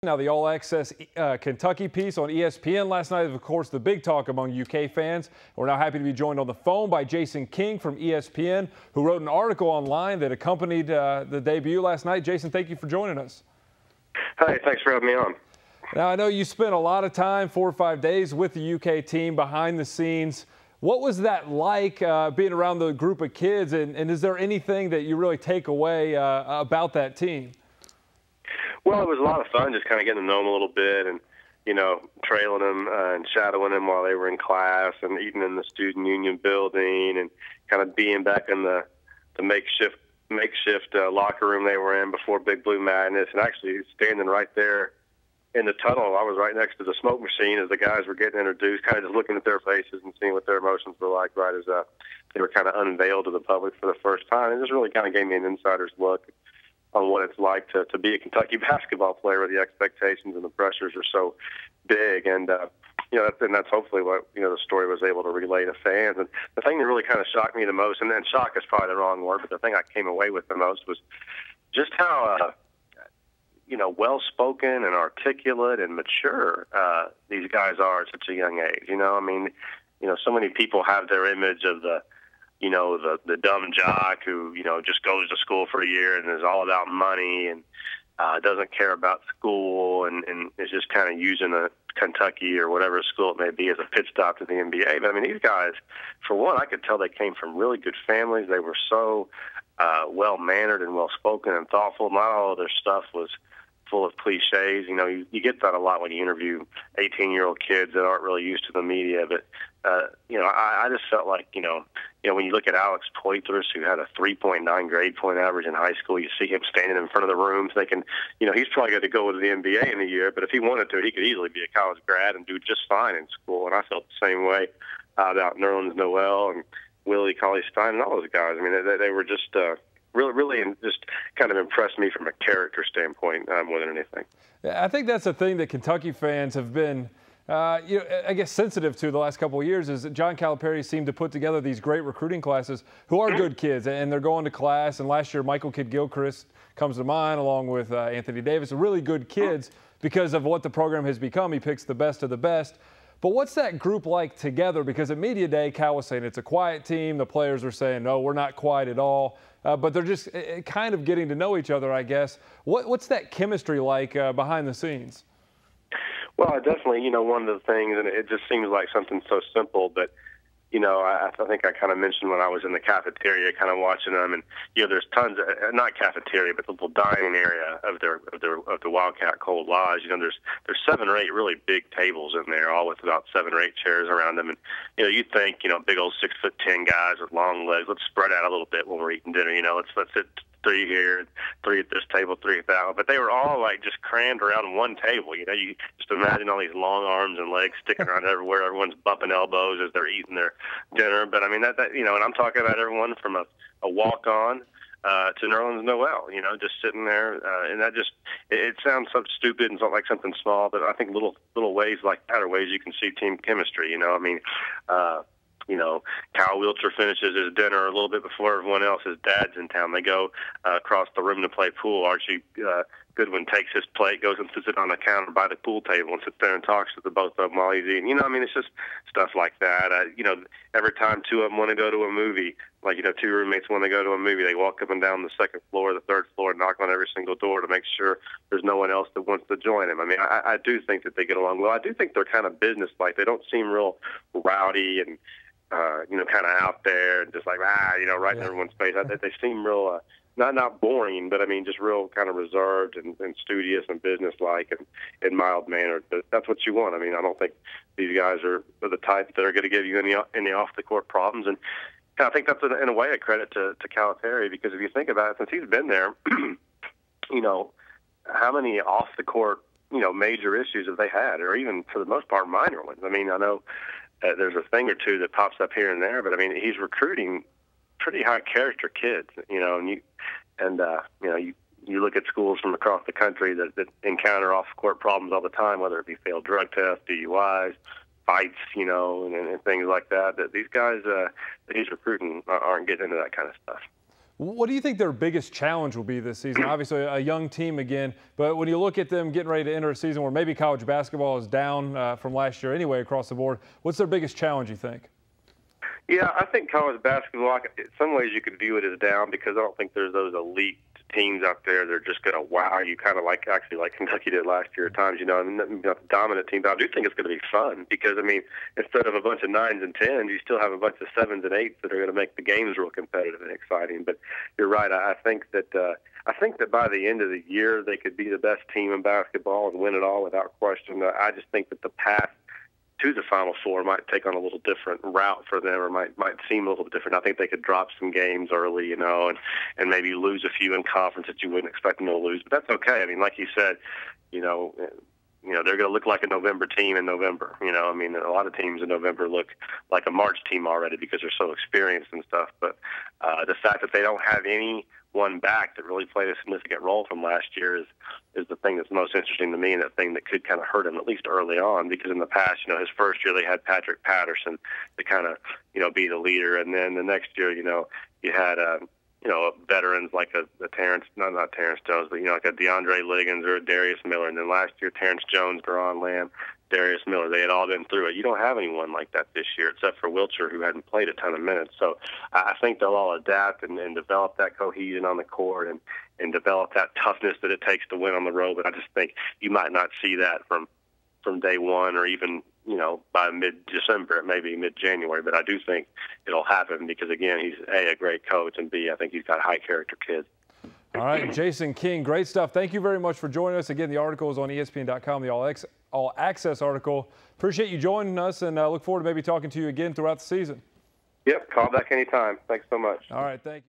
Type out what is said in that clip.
Now, the all-access Kentucky piece on ESPN last night is, of course, the big talk among UK fans. We're now happy to be joined on the phone by Jason King from ESPN, who wrote an article online that accompanied the debut last night. Jason, thank you for joining us. Hi, thanks for having me on. Now, I know you spent a lot of time, 4 or 5 days, with the UK team behind the scenes. What was that like, being around the group of kids, and is there anything that you really take away about that team? Well, it was a lot of fun just kind of getting to know them a little bit and, you know, trailing them and shadowing them while they were in class and eating in the student union building and kind of being back in the makeshift locker room they were in before Big Blue Madness, and actually standing right there in the tunnel. I was right next to the smoke machine as the guys were getting introduced, kind of just looking at their faces and seeing what their emotions were like right as they were kind of unveiled to the public for the first time. It just really kind of gave me an insider's look on what it's like to be a Kentucky basketball player, where the expectations and the pressures are so big. And, you know, that's hopefully what, you know, the story was able to relay to fans. And the thing that really kind of shocked me the most, and shock is probably the wrong word, but the thing I came away with the most was just how, you know, well-spoken and articulate and mature these guys are at such a young age. You know, I mean, you know, so many people have their image of the dumb jock who, you know, just goes to school for a year and is all about money and doesn't care about school and is just kind of using a Kentucky or whatever school it may be as a pit stop to the NBA. But, I mean, these guys, for one, I could tell they came from really good families. They were so well-mannered and well-spoken and thoughtful. Not all of their stuff was full of cliches. You know, you get that a lot when you interview 18-year-old kids that aren't really used to the media. But, you know, I just felt like, you know, when you look at Alex Poitras, who had a 3.9 grade point average in high school, you see him standing in front of the room thinking, you know, he's probably going to go to the NBA in a year, but if he wanted to, he could easily be a college grad and do just fine in school. And I felt the same way about Nerlens Noel and Willie Cauley-Stein and all those guys. I mean, they were just really just kind of impressed me from a character standpoint more than anything. Yeah, I think that's the thing that Kentucky fans have been you know, I guess sensitive to the last couple of years, is that John Calipari seemed to put together these great recruiting classes who are good kids, and they're going to class. And last year, Michael Kidd-Gilchrist comes to mind, along with Anthony Davis, really good kids because of what the program has become. He picks the best of the best. But what's that group like together? Because at Media Day, Cal was saying it's a quiet team. The players are saying, no, we're not quiet at all. But they're just kind of getting to know each other, I guess. What's that chemistry like behind the scenes? Well, definitely, you know, one of the things, and it just seems like something so simple, but, you know, I think I kind of mentioned when I was in the cafeteria kind of watching them, and, you know, there's tons of, not cafeteria, but the little dining area of the Wildcat Cold Lodge. You know, there's 7 or 8 really big tables in there, all with about 7 or 8 chairs around them. And, you know, you'd think, you know, big old 6'10" guys with long legs, let's spread out a little bit when we're eating dinner, you know, let's sit 3 here, 3 at this table, 3 at that one. But they were all like just crammed around one table. You know, you just imagine all these long arms and legs sticking around everywhere. Everyone's bumping elbows as they're eating their dinner. But I mean, that you know, and I'm talking about everyone from a walk-on to Nerlens Noel. You know, just sitting there, and that just it sounds so stupid and like something small, but I think little ways like that are ways you can see team chemistry. You know, I mean. You know, Kyle Wiltshire finishes his dinner a little bit before everyone else. His dad's in town. They go across the room to play pool. Archie Goodwin takes his plate, goes and sits it on the counter by the pool table and sits there and talks to the both of them while he's eating. You know, I mean, it's just stuff like that. You know, every time 2 of them want to go to a movie, like, you know, 2 roommates want to go to a movie, they walk up and down the 2nd floor, the 3rd floor, knock on every single door to make sure there's no one else that wants to join them. I mean, I do think that they get along well. I do think they're kind of business-like. They don't seem real rowdy and you know, kind of out there and just like, you know, right in everyone's face. They seem real, not boring, but I mean, just real kind of reserved and studious and businesslike and mild-mannered. But that's what you want. I mean, I don't think these guys are the type that are going to give you any off-the-court problems. And I think that's, in a way, a credit to Calipari, because if you think about it, since he's been there, you know, how many off-the-court, you know, major issues have they had, or even, for the most part, minor ones? I mean, I know there's a thing or two that pops up here and there, but I mean, he's recruiting pretty high character kids, you know, and you know, you look at schools from across the country that encounter off-court problems all the time, whether it be failed drug tests, DUIs, fights, you know, and things like that. That these guys that he's recruiting aren't getting into that kind of stuff. What do you think their biggest challenge will be this season? Obviously, a young team again, but when you look at them getting ready to enter a season where maybe college basketball is down from last year anyway across the board, what's their biggest challenge, you think? Yeah, I think college basketball, in some ways you could view it as down because I don't think there's those elite teams out there that are just going to wow you, kind of like Kentucky did last year at times, and not the dominant team. But I do think it's going to be fun because, instead of a bunch of 9s and 10s, you still have a bunch of 7s and 8s that are going to make the games real competitive and exciting. But you're right. I think that by the end of the year they could be the best team in basketball and win it all without question. I just think that the path to the Final Four might take on a little different route for them, or might seem a little different. I think they could drop some games early, and maybe lose a few in conference that you wouldn't expect them to lose. But that's okay. Like you said, they're going to look like a November team in November. A lot of teams in November look like a March team already because they're so experienced and stuff. But the fact that they don't have anyone back that really played a significant role from last year is the thing that's most interesting to me, and that thing that could kind of hurt him, at least early on, because in the past, his first year they had Patrick Patterson to kind of, be the leader. And then the next year, you had, veterans like a Terrence, not Terrence Jones, but, like a DeAndre Liggins or a Darius Miller. And then last year, Terrence Jones, Deron Lamb, Darius Miller, they had all been through it. You don't have anyone like that this year, except for Wiltshire, who hadn't played a ton of minutes. So I think they'll all adapt and develop that cohesion on the court and develop that toughness that it takes to win on the road. But I just think you might not see that from day one, or even, by mid-December, it may be mid-January. But I do think it'll happen because, again, he's A, great coach, and B, I think he's got high-character kids. All right, Jason King, great stuff. Thank you very much for joining us. Again, the article is on ESPN.com, the All Access article. Appreciate you joining us, and look forward to maybe talking to you again throughout the season. Yep, call back anytime. Thanks so much. All right, thank you.